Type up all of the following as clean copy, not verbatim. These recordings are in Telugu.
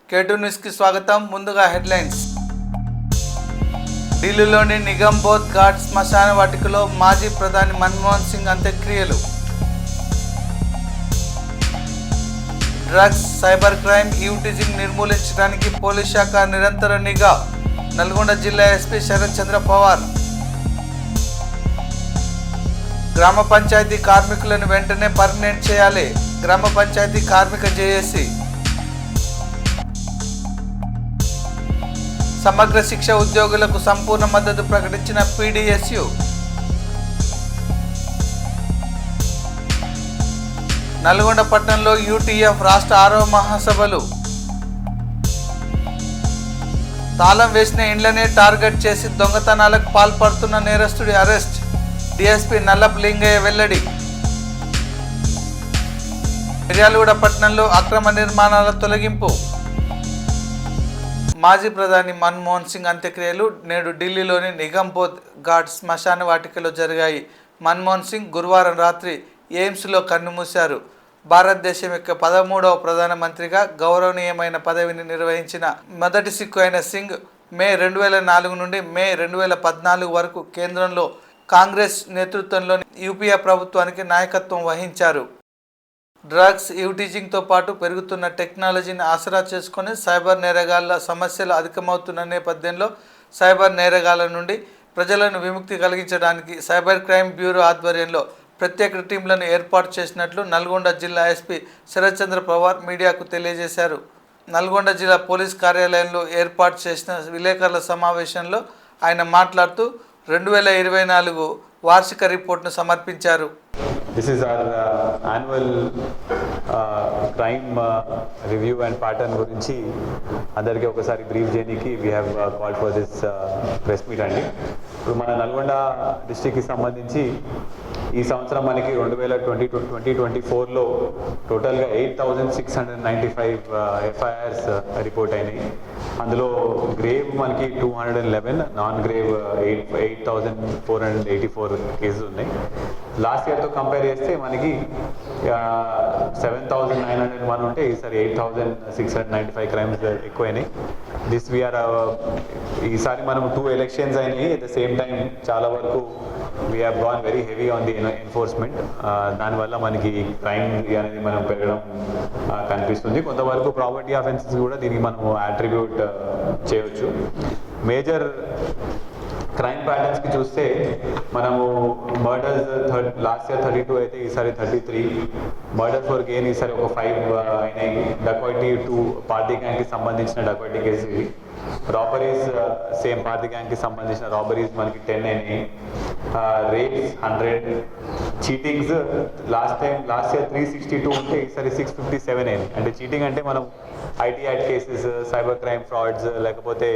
K2 న్యూస్ కి స్వాగతం. ముందుగా హెడ్లైన్స్. ఢిల్లీలోని నిగంబోధ్ ఘాట్ శ్మశాన వాటికలో మాజీ ప్రధాని మన్మోహన్ సింగ్ అంత్యక్రియలు. డ్రగ్స్, సైబర్ క్రైమ్, టీజింగ్ నిర్మూలించడానికి పోలీస్ శాఖ నిరంతర నిఘా. నల్గొండ జిల్లా ఎస్పీ శరత్ చంద్ర పవార్. గ్రామ పంచాయతీ కార్మికులను వెంటనే పర్మనెంట్ చేయాలి. గ్రామ పంచాయతీ కార్మిక జేఏసీ. సమగ్ర శిక్ష ఉద్యోగులకు సంపూర్ణ మద్దతు ప్రకటించిన పీడీఎస్యు. నల్గొండ పట్టణంలో యూటీఎఫ్ రాష్ట్ర 6వ మహాసభలు. తాళం వేసిన ఇండ్లనే టార్గెట్ చేసి దొంగతనాలకు పాల్పడుతున్న నేరస్తుడి అరెస్ట్. డీఎస్పీ నల్లప్ లింగయ్య వెల్లడి. మిర్యాలగూడ పట్టణంలో అక్రమ నిర్మాణాల తొలగింపు. మాజీ ప్రధాని మన్మోహన్ సింగ్ అంత్యక్రియలు నేడు ఢిల్లీలోని నిగంబోధ్ ఘాట్ శ్మశాన వాటికలో జరిగాయి. మన్మోహన్ సింగ్ గురువారం రాత్రి ఎయిమ్స్లో కన్నుమూశారు. భారతదేశం యొక్క 13వ ప్రధానమంత్రిగా గౌరవనీయమైన పదవిని నిర్వహించిన మొదటి సిక్కు అయిన సింగ్ మే 2004 నుండి మే 2014 వరకు కేంద్రంలో కాంగ్రెస్ నేతృత్వంలోని యూపీఏ ప్రభుత్వానికి నాయకత్వం వహించారు. డ్రగ్స్, టీజింగ్తో పాటు పెరుగుతున్న టెక్నాలజీని ఆసరా చేసుకొని సైబర్ నేరగాళ్ల సమస్యలు అధికమవుతున్న నేపథ్యంలో సైబర్ నేరగాళ్ల నుండి ప్రజలను విముక్తి కలిగించడానికి సైబర్ క్రైమ్ బ్యూరో ఆధ్వర్యంలో ప్రత్యేక టీంలను ఏర్పాటు చేసినట్లు నల్గొండ జిల్లా ఎస్పీ శరత్ చంద్ర పవార్ మీడియాకు తెలియజేశారు. నల్గొండ జిల్లా పోలీస్ కార్యాలయంలో ఏర్పాటు చేసిన విలేకరుల సమావేశంలో ఆయన మాట్లాడుతూ 2024 వార్షిక రిపోర్ట్ను సమర్పించారు. This is our annual crime review and pattern గురించి అందరికీ ఒకసారి బ్రీఫ్ చేయడానికి we have called for this press meet అండి. ఇప్పుడు మన నల్గొండ డిస్ట్రిక్ట్కి సంబంధించి ఈ సంవత్సరం మనకి 2024లో టోటల్గా 8,695 ఎఫ్ఐఆర్స్ రిపోర్ట్ అయినాయి. అందులో గ్రేవ్ మనకి 211, నాన్ గ్రేవ్ 8,484 కేసెస్ ఉన్నాయి. లాస్ట్ ఇయర్తో కంపేర్ చేస్తే మనకి 7,901 ఉంటే ఈసారి 8,695 క్రైమ్స్ ఎక్కువైనాయి. దిస్ వీఆర్ ఈసారి మనం 2 ఎలక్షన్స్ అయినాయి. అట్ ద సేమ్ టైం చాలా వరకు we have gone very heavy on the enforcement. దానివల్ల మనకి క్రైమ్ అనేది మనం పెరగడం కనిపిస్తుంది. కొంతవరకు ప్రాపర్టీ అఫెన్సెస్ కూడా దీనికి మనం అట్రిబ్యూట్ చేయవచ్చు. మేజర్ క్రైమ్ ప్యాటర్న్స్కి చూస్తే మనము మర్డర్స్ లాస్ట్ ఇయర్ 32 అయితే ఈసారి 33, మర్డర్ ఫర్ గెయిన్ ఈసారి ఒక 5 అయినాయి. డకాయిటీ 2 పార్టీ గ్యాంగ్కి సంబంధించిన డకాయిటీ కేసు ఇవి. రాబరీస్ సేమ్ పార్టీ గ్యాంగ్కి సంబంధించిన రాబరీస్ మనకి 10 అయినాయి. రేప్స్ 100, చీటింగ్స్ లాస్ట్ ఇయర్ 362 ఉంటే ఈసారి 657 అయింది. అంటే చీటింగ్ అంటే మనం IT act cases, cyber crime frauds, లేకపోతే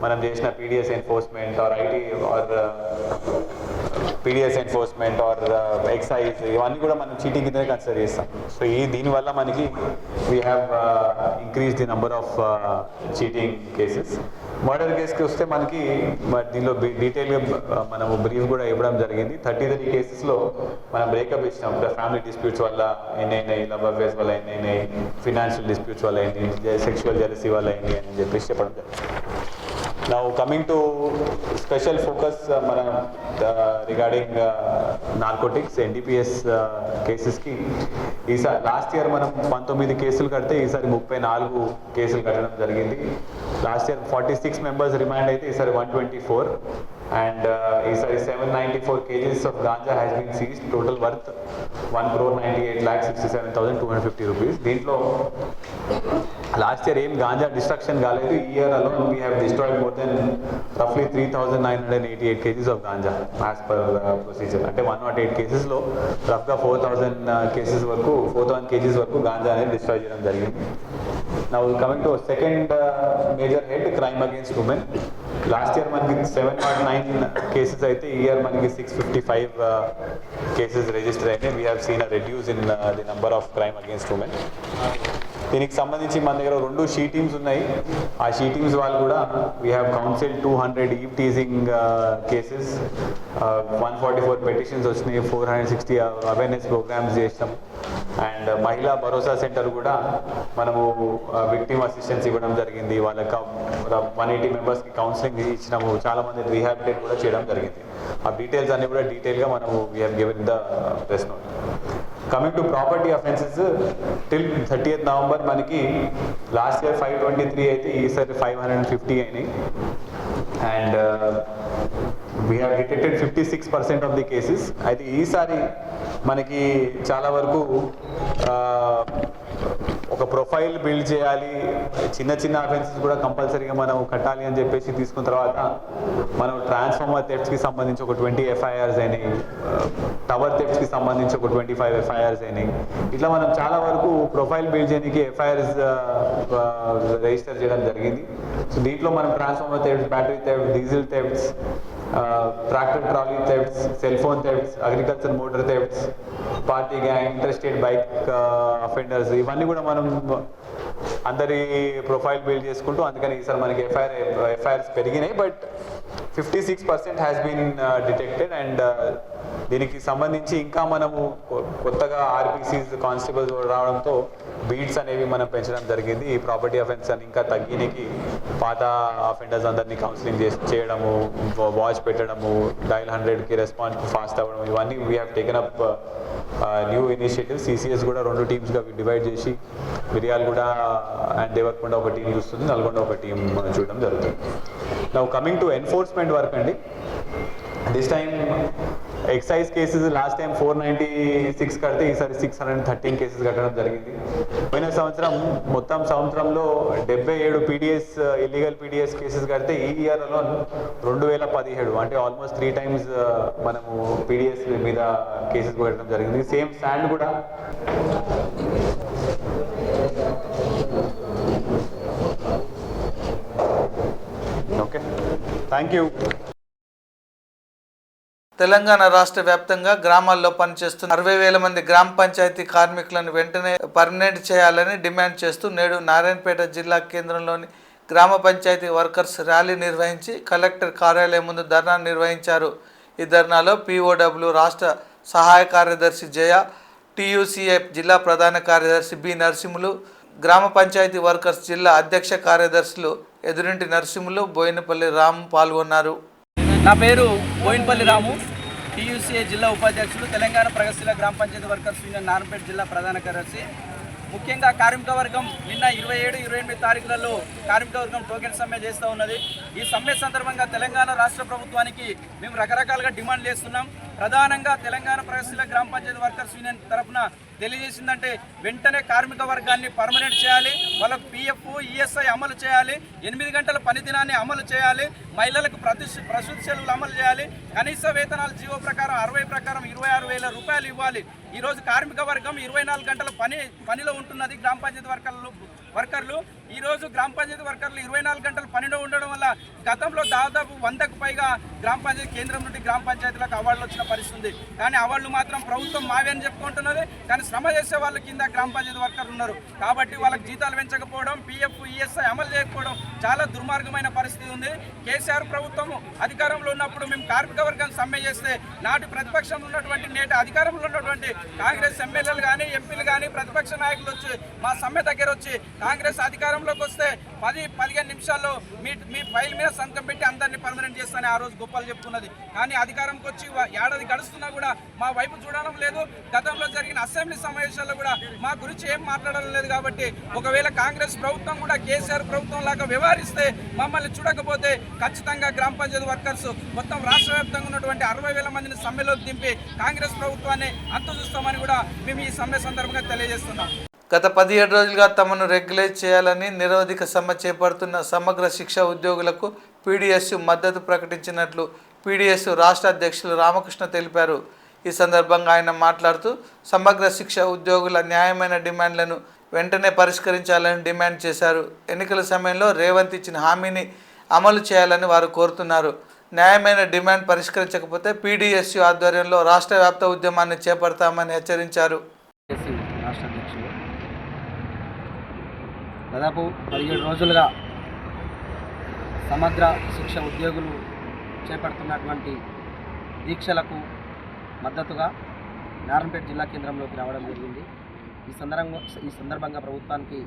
మనం చేసిన PDS enforcement or enforcement or excise, ఇవన్నీ కూడా మనం చీటింగ్ కిందనే కన్సిడర్ చేస్తాం. సో దీనివల్ల మనకి we have increase the number of cheating cases. Murder కేసుకి వస్తే మనకి దీనిలో డీటెయిల్గా మనము బ్రీఫ్ కూడా ఇవ్వడం జరిగింది. 33 కేసెస్లో మనం బ్రేకప్ ఇచ్చినాం. ఫ్యామిలీ డిస్ప్యూట్స్ వల్ల ఎన్నైనాయి, లవ్ అఫేర్స్ వల్ల ఎన్నైనాయి, ఫినాన్షియల్ డిస్ప్యూట్స్ వల్ల ఎన్ని, సెక్షువల్ జెలసీ వల్ల ఎన్ని అని చెప్పేసి చెప్పడం జరిగింది. Now coming to special focus మన రిగార్డింగ్ నార్కోటిక్స్, NDPS కేసెస్కి ఈసారి లాస్ట్ ఇయర్ మనం 19 కేసులు కడితే ఈసారి 34 కేసులు కట్టడం జరిగింది. లాస్ట్ ఇయర్ 46 మెంబర్స్ రిమాండ్ అయితే ఈసారి 124 అండ్ ఈసారి 794 kgs of ganja has been seized. Total worth 1,98,67,250 rupees. దీంట్లో లాస్ట్ ఇయర్ ఏం గాంజా డిస్ట్రక్షన్ కాలేదు. ఈ year alone we have destroyed more than రఫ్లీ 3,988 kgs of ganja as per procedure. అంటే 108 కేసెస్లో రఫ్గా 4,000 kgs వరకు గాంజా అనేది డిస్ట్రాయ్ చేయడం జరిగింది. Now coming to second major head, crime against women. Last year మనకి 709 కేసెస్ అయితే ఈ ఇయర్ మనకి 655 కేసెస్ రిజిస్టర్ అయినాయి. We have seen a reduce in the number of crime against women. దీనికి సంబంధించి మన దగ్గర 2 షీ టీమ్స్ ఉన్నాయి. ఆ షీ టీమ్స్ వాళ్ళు కూడా we have council 200 teasing cases, 144 petitions వచ్చినాయి, 460 అవేర్నెస్ ప్రోగ్రామ్స్ చేసినాం. అండ్ మహిళా భరోసా సెంటర్ కూడా మనము విక్టిమ్ అసిస్టెన్స్ ఇవ్వడం జరిగింది. వాళ్ళకి 180 మెంబర్స్కి కౌన్సిలింగ్ ఇచ్చినాము. చాలామంది రీహాబిలిటేట్ కూడా చేయడం జరిగింది. ఆ డీటెయిల్స్ అన్ని కూడా డీటెయిల్గా మనము we have given the press note. Coming to property offences, till 30th November మనకి లాస్ట్ ఇయర్ 523 అయితే ఈసారి 550 అయినాయి. And we have detected 56% of the cases. అయితే ఈసారి మనకి చాలా వరకు ఒక ప్రొఫైల్ బిల్డ్ చేయాలి, చిన్న చిన్న అఫెన్సెస్ కూడా కంపల్సరీగా మనం కట్టాలి అని చెప్పేసి తీసుకున్న తర్వాత మనం ట్రాన్స్ఫార్మర్ థెఫ్ట్స్కి సంబంధించి ఒక 20 FIRs అయినాయి, టవర్ థెఫ్ట్స్కి సంబంధించి ఒక 25 FIRs అయినాయి. ఇట్లా మనం చాలా వరకు ప్రొఫైల్ బిల్డ్ చేయడానికి FIRs రిజిస్టర్ చేయడం జరిగింది. సో దీంట్లో మనం transformer thefts, battery thefts, diesel thefts, tractor trolley thefts, cell phone thefts, agriculture motor thefts, party gang, interstate bike offenders, ఇవన్నీ కూడా మనం అందరి ప్రొఫైల్ బిల్డ్ చేసుకుంటూ, అందుకని ఈసారి మనకి ఎఫ్ఐఆర్స్ పెరిగినాయి. But 56% has been detected. And దీనికి సంబంధించి ఇంకా మనము కొత్తగా ఆర్పిసిస్ కానిస్టేబుల్స్ రావడంతో బీట్స్ అనేవి మనం పెంచడం జరిగింది. ఈ ప్రాపర్టీ అఫెన్స్ అని ఇంకా తగ్గినకి పాత అఫెండర్స్ అందరినీ కౌన్సిలింగ్ చేయడము, వాచ్ పెట్టడము, డైల్ 100కి రెస్పాన్స్ ఫాస్ట్ అవ్వడం, ఇవన్నీ we have taken up new initiative. CCS కూడా 2 టీమ్స్గా డివైడ్ చేసి మిర్యాలగూడ అండ్ దేవరకొండ ఒక టీం చూస్తుంది, నల్గొండ ఒక టీం చూడడం జరుగుతుంది. Now coming to enforcement work అండి, this time excise cases last time 496 కడితే ఈసారి 613 కేసెస్ కట్టడం జరిగింది. పోయిన సంవత్సరం మొత్తం సంవత్సరంలో 77 PDS ఇల్లీగల్ PDS కేసెస్ కడితే ఈ ఇయర్లో 2017, అంటే ఆల్మోస్ట్ 3 times మనము PDS మీద కేసెస్ కట్టడం జరిగింది. సేమ్ స్టాండ్ కూడా ఓకే. Thank you. తెలంగాణ రాష్ట్ర వ్యాప్తంగా గ్రామాల్లో పనిచేస్తున్న 60,000 మంది గ్రామ పంచాయతీ కార్మికులను వెంటనే పర్మనెంట్ చేయాలని డిమాండ్ చేస్తూ నేడు నారాయణపేట జిల్లా కేంద్రంలోని గ్రామ పంచాయతీ వర్కర్స్ ర్యాలీ నిర్వహించి కలెక్టర్ కార్యాలయం ముందు ధర్నా నిర్వహించారు. ఈ ధర్నాలో POW రాష్ట్ర సహాయ కార్యదర్శి జయ, TUCA జిల్లా ప్రధాన కార్యదర్శి B నరసింహులు, గ్రామ పంచాయతీ వర్కర్స్ జిల్లా అధ్యక్ష కార్యదర్శులు ఎదురింటి నరసింహులు, బోయినపల్లి రాము పాల్గొన్నారు. నా పేరు బోయినపల్లి రాము, TUCA జిల్లా ఉపాధ్యక్షులు, తెలంగాణ ప్రగతిశీల గ్రామ పంచాయతీ వర్కర్స్ యూనియన్ నారాయణపేట జిల్లా ప్రధాన కార్యదర్శి. ముఖ్యంగా కార్మిక వర్గం నిన్న 27, 28 తారీఖులలో కార్మిక వర్గం టోకెన్ సమ్మె చేస్తూ ఉన్నది. ఈ సమ్మె సందర్భంగా తెలంగాణ రాష్ట్ర ప్రభుత్వానికి మేము రకరకాలుగా డిమాండ్ చేస్తున్నాం. ప్రధానంగా తెలంగాణ ప్రగతిశీల గ్రామ పంచాయతీ వర్కర్స్ యూనియన్ తరఫున తెలియజేసిందంటే వెంటనే కార్మిక వర్గాన్ని పర్మనెంట్ చేయాలి, వాళ్ళకు PF, ESI అమలు చేయాలి, 8 గంటల పని దినాన్ని అమలు చేయాలి, మహిళలకు ప్రసూతి సెలవులు అమలు చేయాలి, కనీస వేతనాలు జీవో ప్రకారం 60 ప్రకారం 26,000 రూపాయలు ఇవ్వాలి. ఈరోజు కార్మిక వర్గం 24 గంటల పనిలో ఉంటున్నది. గ్రామ పంచాయతీ వర్కర్లు ఈరోజు గ్రామ పంచాయతీ వర్కర్లు 24 గంటల పనిలో ఉండడం వల్ల గతంలో దాదాపు 100కు పైగా గ్రామ పంచాయతీ కేంద్రం నుండి గ్రామ పంచాయతీలకు అవార్డులు వచ్చిన పరిస్థితి. కానీ అవార్డులు మాత్రం ప్రభుత్వం మావే అని చెప్పుకుంటున్నది. కానీ శ్రమ చేసే వాళ్ళ కింద గ్రామ పంచాయతీ వర్కర్లు ఉన్నారు కాబట్టి వాళ్ళకి జీతాలు పెంచకపోవడం, PF, ESI అమలు చేయకపోవడం చాలా దుర్మార్గమైన పరిస్థితి ఉంది. కేసీఆర్ ప్రభుత్వం అధికారంలో ఉన్నప్పుడు మేము కార్మిక వర్గాన్ని సమ్మె చేస్తే నాటి ప్రతిపక్షంలో ఉన్నటువంటి నేటి అధికారంలో ఉన్నటువంటి కాంగ్రెస్ ఎమ్మెల్యేలు కానీ ఎంపీలు కానీ ప్రతిపక్ష నాయకులు వచ్చి మా సమ్మె దగ్గర వచ్చి కాంగ్రెస్ అధికారంలోకి వస్తే 10-15 నిమిషాల్లో మీ ఫైల్ మీద సంతకం పెట్టి అందరినీ పర్మనెంట్ చేస్తానని ఆ రోజు గొప్పలు చెప్పుకున్నది. కానీ అధికారంకి వచ్చి ఏడాది గడుస్తున్నా కూడా మా వైపు చూడడం లేదు. గతంలో జరిగిన అసెంబ్లీ సమావేశాల్లో కూడా మా గురించి ఏం మాట్లాడడం లేదు. కాబట్టి ఒకవేళ కాంగ్రెస్ ప్రభుత్వం కూడా కేసీఆర్ ప్రభుత్వం లాగా వ్యవహరిస్తే, మమ్మల్ని చూడకపోతే ఖచ్చితంగా గ్రామ పంచాయతీ వర్కర్స్ మొత్తం రాష్ట్ర వ్యాప్తంగా ఉన్నటువంటి 60,000 మందిని సమ్మెలోకి దింపి కాంగ్రెస్ ప్రభుత్వాన్ని అంత చూస్తామని కూడా మేము ఈ సమ్మె సందర్భంగా తెలియజేస్తున్నాం. గత 17 రోజులుగా తమను రెగ్యులేట్ చేయాలని నిరవధిక సమ్మె చేపడుతున్న సమగ్ర శిక్ష ఉద్యోగులకు PDSU మద్దతు ప్రకటించినట్లు PDSU రాష్ట్ర అధ్యక్షులు రామకృష్ణ తెలిపారు. ఈ సందర్భంగా ఆయన మాట్లాడుతూ సమగ్ర శిక్ష ఉద్యోగుల న్యాయమైన డిమాండ్లను వెంటనే పరిష్కరించాలని డిమాండ్ చేశారు. ఎన్నికల సమయంలో రేవంత్ ఇచ్చిన హామీని అమలు చేయాలని వారు కోరుతున్నారు. న్యాయమైన డిమాండ్ పరిష్కరించకపోతే PDSU ఆధ్వర్యంలో రాష్ట్ర వ్యాప్త ఉద్యమాన్ని చేపడతామని హెచ్చరించారు. రాష్ట్ర అధ్యక్షులు దాదాపు 17 రోజులుగా సమగ్ర శిక్ష ఉద్యోగులు చేపడుతున్నటువంటి దీక్షలకు మద్దతుగా నారాయణపేట జిల్లా కేంద్రంలోకి రావడం జరిగింది. ఈ సందర్భంగా ప్రభుత్వానికి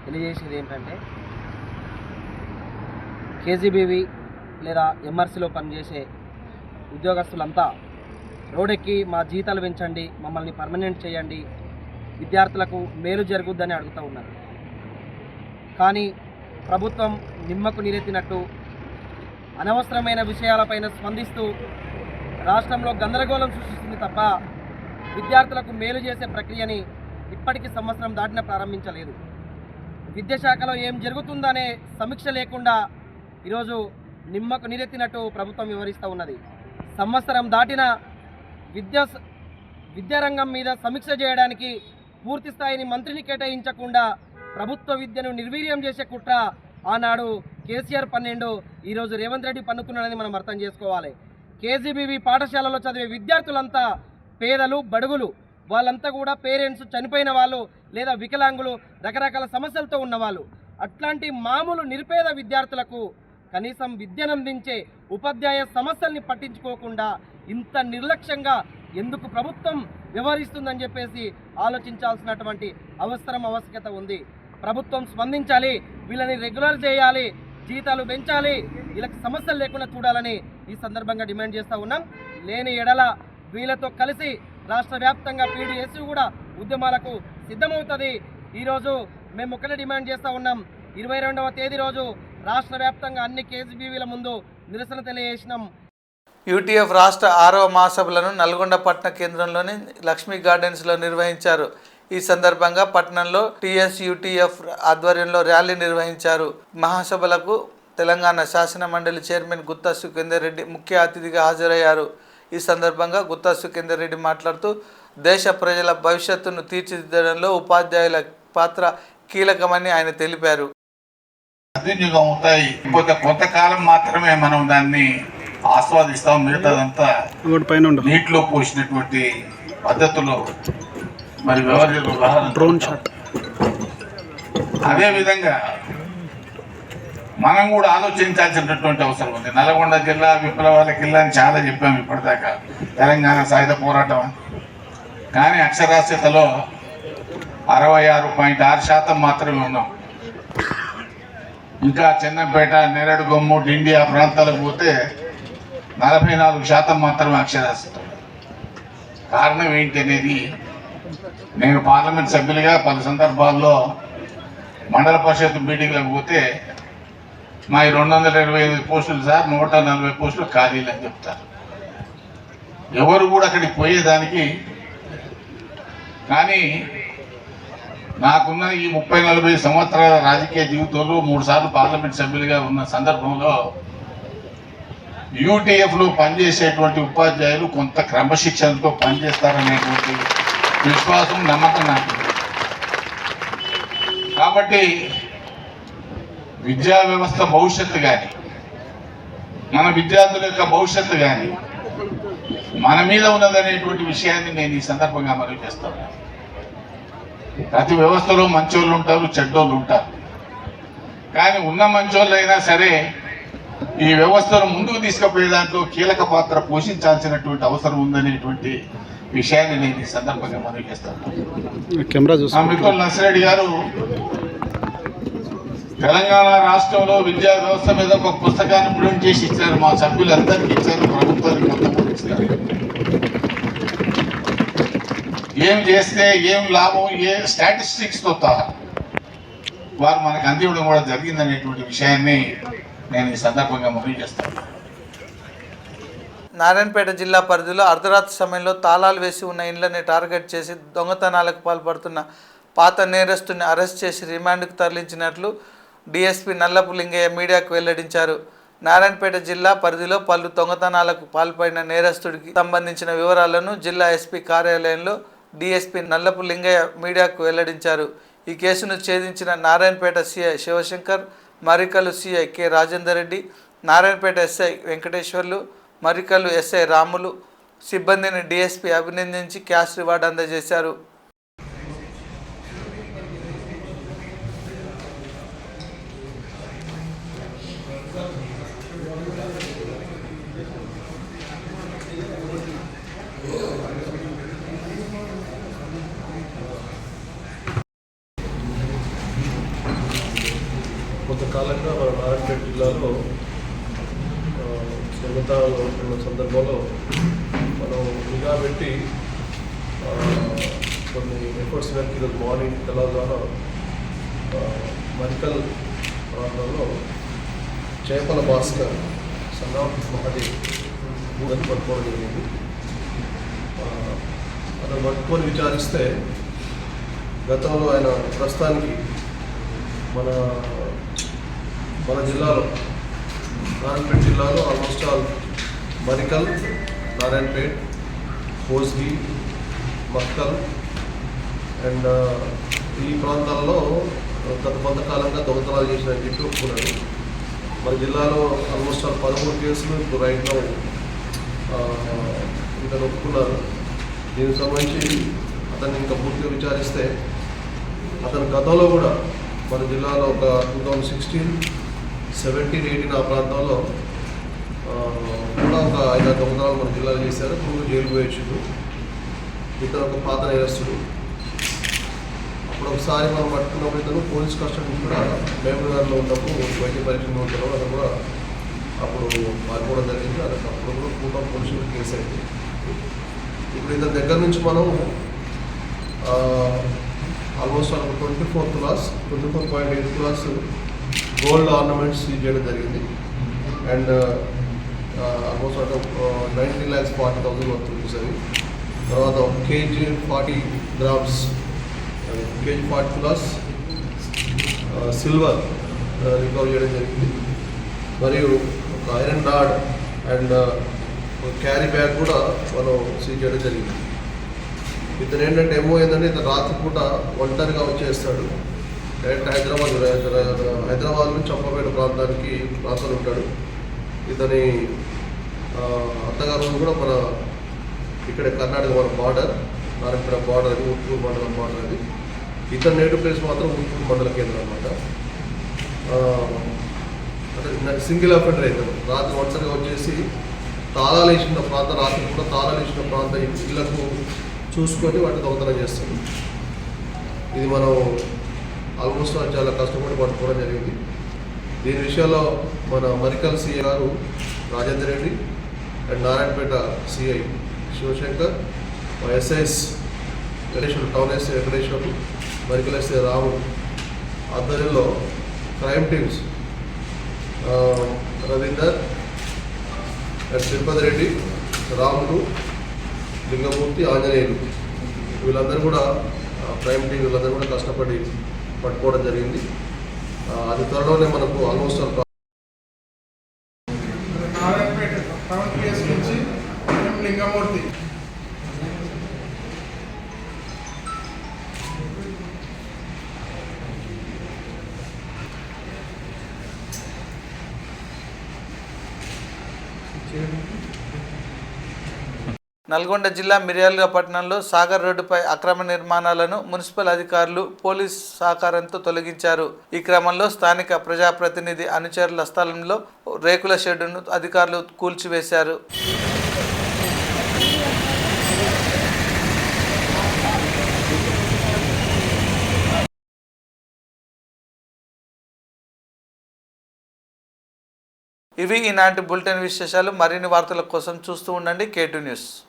తెలియజేసేది ఏంటంటే కేజీబీవి లేదా ఎంఆర్సీలో పనిచేసే ఉద్యోగస్తులంతా రోడ్డెక్కి మా జీతాలు పెంచండి, మమ్మల్ని పర్మనెంట్ చేయండి, విద్యార్థులకు మేలు జరుగుద్దని అడుగుతూ ఉన్నారు. కానీ ప్రభుత్వం నిమ్మకు నీరెత్తినట్టు అనవసరమైన విషయాలపైన స్పందిస్తూ రాష్ట్రంలో గందరగోళం సృష్టిస్తుంది తప్ప విద్యార్థులకు మేలు చేసే ప్రక్రియని ఇప్పటికీ సంవత్సరం దాటిన ప్రారంభించలేదు. విద్యాశాఖలో ఏం జరుగుతుందనే సమీక్ష లేకుండా ఈరోజు నిమ్మకు నీరెత్తినట్టు ప్రభుత్వం వివరిస్తూ ఉన్నది. సంవత్సరం దాటిన విద్యారంగం మీద సమీక్ష చేయడానికి పూర్తి స్థాయిని మంత్రిని కేటాయించకుండా ప్రభుత్వ విద్యను నిర్వీర్యం చేసే కుట్ర ఆనాడు కేసీఆర్ 12 ఈరోజు రేవంత్ రెడ్డి పన్నుకున్నాడని మనం అర్థం చేసుకోవాలి. కేజీబీవీ పాఠశాలలో చదివే విద్యార్థులంతా పేదలు, బడుగులు, వాళ్ళంతా కూడా పేరెంట్స్ చనిపోయిన వాళ్ళు లేదా వికలాంగులు, రకరకాల సమస్యలతో ఉన్నవాళ్ళు. అట్లాంటి మామూలు నిరుపేద విద్యార్థులకు కనీసం విద్యనందించే ఉపాధ్యాయ సమస్యల్ని పట్టించుకోకుండా ఇంత నిర్లక్ష్యంగా ఎందుకు ప్రభుత్వం వ్యవహరిస్తుందని చెప్పేసి ఆలోచించాల్సినటువంటి ఆవశ్యకత ఉంది. ప్రభుత్వం స్పందించాలి, వీళ్ళని రెగ్యులర్ చేయాలి, జీతాలు పెంచాలి, వీళ్ళకి సమస్యలు లేకుండా చూడాలని ఈ సందర్భంగా డిమాండ్ చేస్తూ ఉన్నాం. లేని ఎడల వీళ్ళతో కలిసి రాష్ట్ర వ్యాప్తంగా పీడీఎస్ కూడా ఉద్యమాలకు సిద్ధమవుతుంది. ఈరోజు మేము ఒకటే డిమాండ్ చేస్తూ ఉన్నాం. 22వ తేదీ రోజు రాష్ట్ర వ్యాప్తంగా అన్ని కేజీబీవీల ముందు నిరసన తెలియజేసినాం. యూటీఎఫ్ రాష్ట్ర 6వ మహాసభలను నల్గొండ పట్టణ కేంద్రంలోని లక్ష్మీ గార్డెన్స్లో నిర్వహించారు. ఈ సందర్భంగా పట్టణంలో టీఎస్యూటీఎఫ్ ఆధ్వర్యంలో ర్యాలీ నిర్వహించారు. మహాసభలకు తెలంగాణ శాసన మండలి చైర్మన్ గుత్తా సుఖేందర్ రెడ్డి ముఖ్య అతిథిగా హాజరయ్యారు. ఈ సందర్భంగా గుత్తా సుఖేందర్ రెడ్డి మాట్లాడుతూ దేశ ప్రజల భవిష్యత్తును తీర్చిదిద్దడంలో ఉపాధ్యాయుల పాత్ర కీలకమని ఆయన తెలిపారు. అవుతాయి, కొంతకాలం మాత్రమే మనం దాన్ని ఆస్వాదిస్తాం, మిగతాదంతా నీటిలో పోసినటువంటి పద్ధతులు మరి వ్యవహారం. అదేవిధంగా మనం కూడా ఆలోచించాల్సినటువంటి అవసరం ఉంది. నల్గొండ జిల్లా విప్లవాల జిల్లా అని చాలా చెప్పాము ఇప్పటిదాకా, తెలంగాణ సాయుధ పోరాటం. కానీ అక్షరాస్యతలో 66.6% మాత్రమే ఉన్నాం. ఇంకా చిన్నపేట, నేరేడుగొమ్ము, డిండి ఆ ప్రాంతాలకు పోతే 44% మాత్రమే అక్షరాస్యత. కారణం ఏంటి అనేది నేను పార్లమెంట్ సభ్యులుగా పలు సందర్భాల్లో మండల పరిషత్ మీటింగ్లకు పోతే మా 225 పోస్టులు సార్, 140 పోస్టులు ఖాళీలు అని చెప్తారు. ఎవరు కూడా అక్కడికి పోయేదానికి. కానీ నాకున్న ఈ 30-40 సంవత్సరాల రాజకీయ జీవితంలో 3 సార్లు పార్లమెంట్ సభ్యులుగా ఉన్న సందర్భంలో యూటీఎఫ్లో పనిచేసేటువంటి ఉపాధ్యాయులు కొంత క్రమశిక్షణతో పనిచేస్తారనేటువంటి విశ్వాసం, నమ్మకం నాకు. కాబట్టి విద్యా వ్యవస్థ భవిష్యత్తు కానీ, మన విద్యార్థుల యొక్క భవిష్యత్తు కానీ మన మీద ఉన్నదనేటువంటి విషయాన్ని నేను ఈ సందర్భంగా మనవి చేస్తాను. ప్రతి వ్యవస్థలో మంచోళ్ళు ఉంటారు, చెడ్డోళ్ళు ఉంటారు. కానీ ఉన్న మంచోళ్ళు అయినా సరే ఈ వ్యవస్థను ముందుకు తీసుకుపోయే దాంట్లో కీలక పాత్ర పోషించాల్సినటువంటి అవసరం ఉందనేటువంటి విషయాన్ని నేను ఈ సందర్భంగా మనవి చేస్తాను. మా మిత్రులు నర్సిరెడ్డి గారు తెలంగాణ రాష్ట్రంలో విద్యా వ్యవస్థ మీద ఒక పుస్తకాన్ని ప్రింట్ చేసి ఇచ్చారు. మా సభ్యులందరికీ ఇచ్చారు, ప్రభుత్వానికి మొత్తం కూడా ఇచ్చారు. ఏం చేస్తే ఏం లాభం, ఏ స్టాటిస్టిక్స్తో వారు మనకు అందివ్వడం కూడా జరిగిందనేటువంటి విషయాన్ని నేను ఈ సందర్భంగా మనవి చేస్తాను. నారాయణపేట జిల్లా పరిధిలో అర్ధరాత్రి సమయంలో తాళాలు వేసి ఉన్న ఇండ్లని టార్గెట్ చేసి దొంగతనాలకు పాల్పడుతున్న పాత నేరస్తుని అరెస్ట్ చేసి రిమాండ్కు తరలించినట్లు డీఎస్పీ నల్లపు లింగయ్య మీడియాకు వెల్లడించారు. నారాయణపేట జిల్లా పరిధిలో పలు దొంగతనాలకు పాల్పడిన నేరస్తుడికి సంబంధించిన వివరాలను జిల్లా ఎస్పీ కార్యాలయంలో డీఎస్పీ నల్లపు లింగయ్య మీడియాకు వెల్లడించారు. ఈ కేసును ఛేదించిన Narayanpet CI Shivashankar, Marikallu CI K Rajender Reddy, Narayanpet SI Venkateshwarlu, Marikallu SI Ramulu సిబ్బందిని డీఎస్పీ అభినందించి క్యాష్ రివార్డు అందజేశారు. నారాయణపేట జిల్లాలో స్వగతాలు ఉన్న సందర్భంలో మనం నిఘా పెట్టి కొన్ని ఎఫర్ట్స్ వెనక్కి ఈరోజు మార్నింగ్ తెల్లవారుజామున మరికల్ ప్రాంతంలో చేపల భాస్కర్ సన్నాఫ్ మహదేవ్ మూడని పట్టుకోవడం జరిగింది. అతను పట్టుకొని విచారిస్తే గతంలో ఆయన ప్రస్తుతానికి మన జిల్లాలో నారాయణపేట జిల్లాలో almost all Marikal, Narayanpet, Kosgi, Makkal and ఈ ప్రాంతాల్లో గత కొంతకాలంగా దొంగతనాలు చేసిన చెప్పి ఒప్పుకున్నాడు. మన జిల్లాలో ఆల్మోస్ట్ ఆల్ 13 కేసులు ఇప్పుడు రైట్లో ఇతను ఒప్పుకున్నారు. దీనికి సంబంధించి అతన్ని ఇంకా పూర్తిగా విచారిస్తే అతను గతంలో కూడా మన జిల్లాలో ఒక 2016, 17, 18 ఆ ప్రాంతంలో కూడా ఒక 5 దొంగతనాలు మన జిల్లాలో చేశారు. ఇప్పుడు జైలు పోయొచ్చు. ఇతను ఒక పాత నేరస్తుడు. అప్పుడు ఒకసారి మనం పట్టుకున్నప్పుడు ఇతను పోలీస్ కస్టడీ కూడా మహబూబ్నగర్లో ఉన్నప్పుడు వైద్య పరీక్షలో ఉంటారు. అతను కూడా అప్పుడు పాల్గొనడం జరిగింది. అతను అప్పుడు కూడా కూటం పోలీసులు కేసు అయింది. ఇప్పుడు ఇతని దగ్గర నుంచి మనం almost 24 tolas 24.8 tolas gold ornaments seize చేయడం జరిగింది. అండ్ ఆల్మోస్ట్ 19,40,000 వర్త్ రూపీస్ అవి. తర్వాత 1 kg 40 grams 1 kg 40 tolas silver recover చేయడం జరిగింది. మరియు ఒక iron rod and carry bag కూడా మనం సీజ్ చేయడం జరిగింది. ఇతను ఏంటంటే ఏంటంటే ఇతను రాత్రిపూట ఒంటరిగా వచ్చేస్తాడు. డైరెక్ట్ హైదరాబాద్ నుంచి చంపపేట ప్రాంతంలో ఉంటాడు. ఇతని అత్తగారు కూడా మన ఇక్కడ కర్ణాటక మన బార్డర్, నారాయణపేట బార్డర్ అది, ఉట్కూరు మండలం బార్డర్ అది. ఇతని నేటివ్ ప్లేస్ మాత్రం ఉట్కూరు మండల కేంద్రం అనమాట. అంటే సింగిల్ అఫెండర్ ఇతను రాత్రి ఒంటరిగా వచ్చేసి తాళాలు వేసిన ప్రాంతం, రాత్రి కూడా తాళాలు వేసిన ప్రాంతం ఇళ్లకు చూసుకొని వాటిని దొంగతనం చేస్తుంది. ఇది మనం ఆల్మోస్ట్ చాలా కష్టపడి పట్టుకోవడం జరిగింది. దీని విషయంలో మన మరికల్ సిఐ గారు Rajender Reddy and Narayanpet CI Shivashankar, SIs Venkateshwaru, town SI Venkateshwaru, Marikal SI Ramudu ఆధ్వర్యంలో crime teams Ravinder and Tirupati Reddy, Ramulu, Lingamurthy, Anjaneyulu వీళ్ళందరూ కూడా క్రైమ్ టీం వీళ్ళందరూ కూడా కష్టపడి పట్టుకోవడం జరిగింది. అది త్వరలోనే మనకు ఆల్మోస్ట్ నారాయణపేట టౌన్ కేసు నుంచి లింగమూర్తి నల్గొండ జిల్లా మిర్యాలగూడ పట్టణంలో సాగర్ రోడ్డుపై అక్రమ నిర్మాణాలను మున్సిపల్ అధికారులు పోలీస్ సహకారంతో తొలగించారు. ఈ క్రమంలో స్థానిక ప్రజాప్రతినిధి అనుచరుల స్థలంలో రేకుల షెడ్డును అధికారులు కూల్చివేశారు. ఇవి ఈనాటి బులెటిన్ విశేషాలు. మరిన్ని వార్తల కోసం చూస్తూ ఉండండి K2 న్యూస్.